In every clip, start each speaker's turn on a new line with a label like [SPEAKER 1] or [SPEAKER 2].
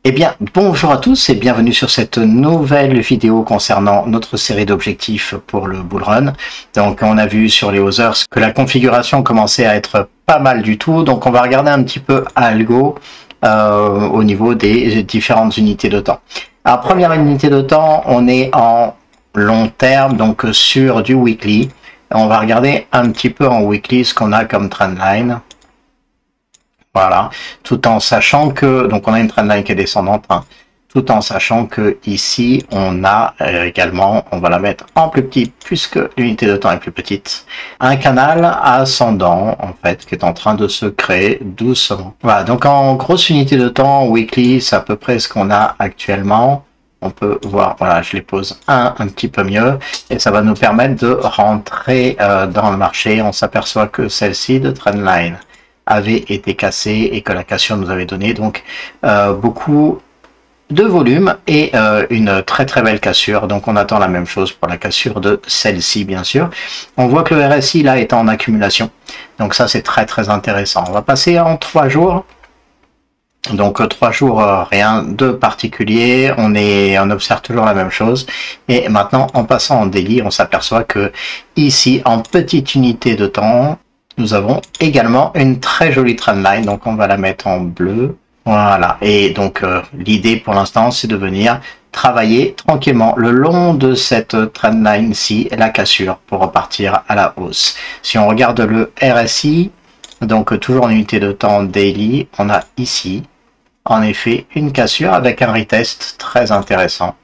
[SPEAKER 1] Eh bien, bonjour à tous et bienvenue sur cette nouvelle vidéo concernant notre série d'objectifs pour le bull run. Donc, on a vu sur les Others que la configuration commençait à être pas mal du tout. Donc, on va regarder un petit peu algo au niveau des différentes unités de temps. Alors, première unité de temps, on est en long terme, donc sur du weekly. On va regarder un petit peu en weekly ce qu'on a comme trendline. Voilà, tout en sachant que, donc on a une trendline qui est descendante, hein, tout en sachant que ici on a également, on va la mettre en plus petit puisque l'unité de temps est plus petite, un canal ascendant en fait qui est en train de se créer doucement. Voilà, donc en grosse unité de temps, weekly, c'est à peu près ce qu'on a actuellement. On peut voir, voilà, je les pose un petit peu mieux et ça va nous permettre de rentrer dans le marché. On s'aperçoit que celle-ci de trendline avait été cassée et que la cassure nous avait donné donc beaucoup de volume et une très belle cassure. Donc on attend la même chose pour la cassure de celle-ci bien sûr. On voit que le RSI là est en accumulation, donc ça c'est très intéressant. On va passer en 3 jours. Donc 3 jours, rien de particulier, on observe toujours la même chose. Et maintenant, en passant en daily, on s'aperçoit que ici, en petite unité de temps, nous avons également une très jolie trendline. Donc on va la mettre en bleu. Voilà. Et donc l'idée pour l'instant, c'est de venir travailler tranquillement le long de cette trendline-ci, la cassure, pour repartir à la hausse. Si on regarde le RSI, donc toujours en unité de temps daily, on a ici en effet une cassure avec un retest très intéressant.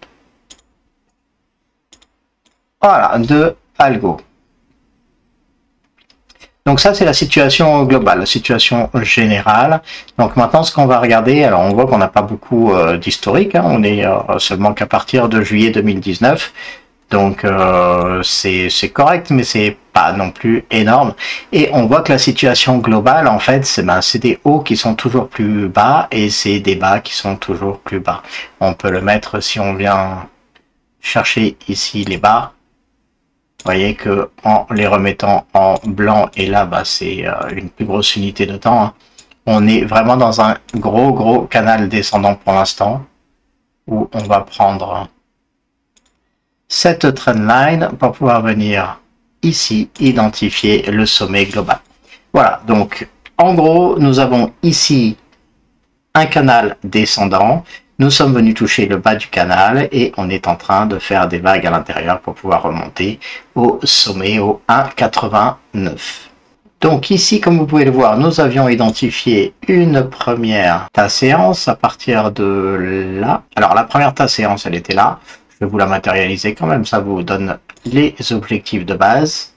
[SPEAKER 1] Voilà, de algo. Donc ça c'est la situation globale, la situation générale. Donc maintenant ce qu'on va regarder, alors on voit qu'on n'a pas beaucoup d'historique, hein, on est seulement qu'à partir de juillet 2019. Donc c'est correct, mais c'est pas non plus énorme. Et on voit que la situation globale, en fait, c'est des hauts qui sont toujours plus bas et c'est des bas qui sont toujours plus bas. On peut le mettre si on vient chercher ici les bas. Vous voyez que en les remettant en blanc et là, bah, c'est une plus grosse unité de temps. Hein. On est vraiment dans un gros canal descendant pour l'instant où on va prendre cette trendline pour pouvoir venir ici identifier le sommet global. Voilà, donc en gros, nous avons ici un canal descendant. Nous sommes venus toucher le bas du canal et on est en train de faire des vagues à l'intérieur pour pouvoir remonter au sommet, au 1,89. Donc ici, comme vous pouvez le voir, nous avions identifié une première tasse séance à partir de là. Alors la première tasse séance, elle était là. Je vais vous la matérialiser quand même, ça vous donne les objectifs de base.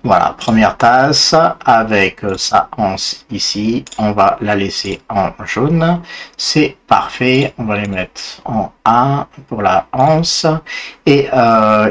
[SPEAKER 1] Voilà, première tasse avec sa anse ici, on va la laisser en jaune, c'est parfait, on va les mettre en 1 pour la anse, et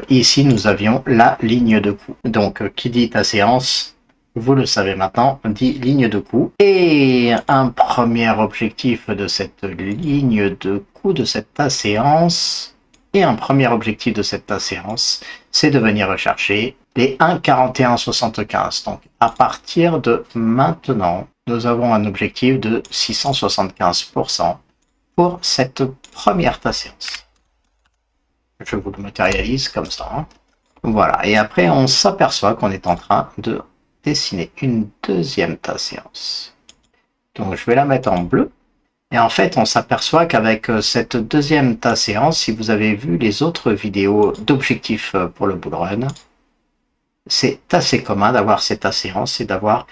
[SPEAKER 1] ici nous avions la ligne de coup. Donc qui dit ta séance, vous le savez maintenant, dit ligne de coup. Et un premier objectif de cette ligne de coup, de cette séance, et un premier objectif de cette séance, c'est de venir rechercher les 1,4175. Donc, à partir de maintenant, nous avons un objectif de 675% pour cette première séance. Je vous le matérialise comme ça. Hein. Voilà. Et après, on s'aperçoit qu'on est en train de dessiner une deuxième séance. Donc, je vais la mettre en bleu. Et en fait, on s'aperçoit qu'avec cette deuxième séance, si vous avez vu les autres vidéos d'objectifs pour le bull run, c'est assez commun d'avoir cette séance et d'avoir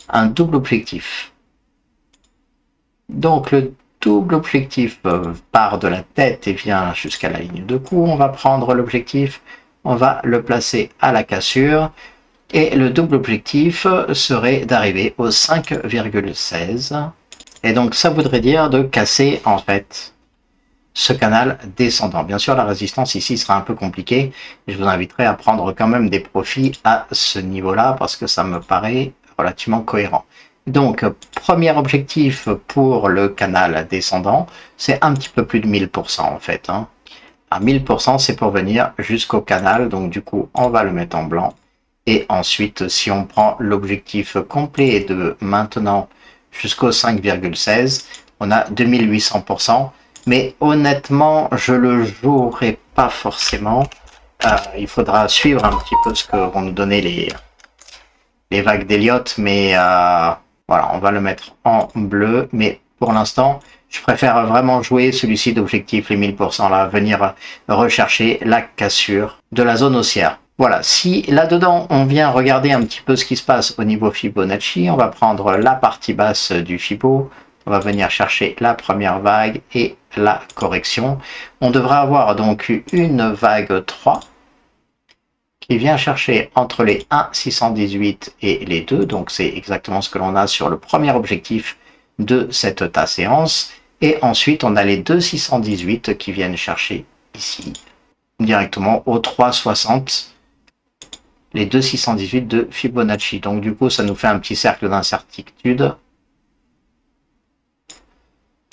[SPEAKER 1] un double objectif. Donc le double objectif part de la tête et vient jusqu'à la ligne de coup. On va prendre l'objectif, on va le placer à la cassure. Et le double objectif serait d'arriver au 5,16. Et donc ça voudrait dire de casser en fait ce canal descendant. Bien sûr la résistance ici sera un peu compliquée. Je vous inviterai à prendre quand même des profits à ce niveau-là parce que ça me paraît relativement cohérent. Donc premier objectif pour le canal descendant, c'est un petit peu plus de 1000% en fait. Hein. À 1000% c'est pour venir jusqu'au canal, donc du coup on va le mettre en blanc. Et ensuite si on prend l'objectif complet de maintenant jusqu'au 5,16, on a 2800%. Mais honnêtement, je le jouerai pas forcément. Il faudra suivre un petit peu ce que vont nous donner les vagues d'Elliott, mais voilà, on va le mettre en bleu. Mais pour l'instant, je préfère vraiment jouer celui-ci d'objectif, les 1000% là, venir rechercher la cassure de la zone haussière. Voilà, si là-dedans, on vient regarder un petit peu ce qui se passe au niveau Fibonacci, on va prendre la partie basse du Fibo, on va venir chercher la première vague et la correction. On devrait avoir donc une vague 3 qui vient chercher entre les 1,618 et les 2, donc c'est exactement ce que l'on a sur le premier objectif de cette séance. Et ensuite, on a les 2,618 qui viennent chercher ici, directement au 3,60. Les 2,618 de Fibonacci. Donc du coup, ça nous fait un petit cercle d'incertitude.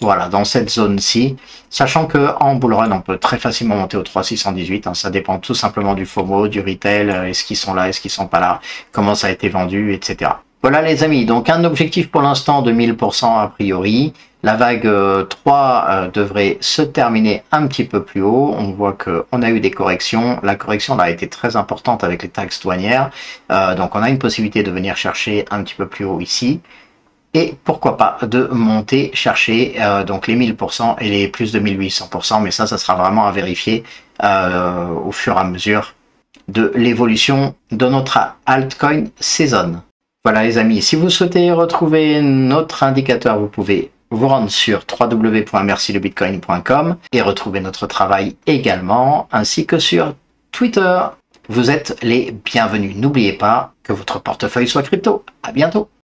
[SPEAKER 1] Voilà, dans cette zone-ci. Sachant qu'en bull run, on peut très facilement monter au 3,618. Hein, ça dépend tout simplement du FOMO, du retail. Est-ce qu'ils sont là, est-ce qu'ils sont pas là, comment ça a été vendu, etc. Voilà les amis, donc un objectif pour l'instant de 1000% a priori. La vague 3 devrait se terminer un petit peu plus haut. On voit qu'on a eu des corrections. La correction là, a été très importante avec les taxes douanières. Donc on a une possibilité de venir chercher un petit peu plus haut ici. Et pourquoi pas de monter chercher donc les 1000% et les plus de 1800%. Mais ça sera vraiment à vérifier au fur et à mesure de l'évolution de notre altcoin Season. Voilà les amis, si vous souhaitez retrouver notre indicateur, vous pouvez vous rendre sur www.mercilebitcoin.com et retrouver notre travail également, ainsi que sur Twitter. Vous êtes les bienvenus. N'oubliez pas que votre portefeuille soit crypto. À bientôt.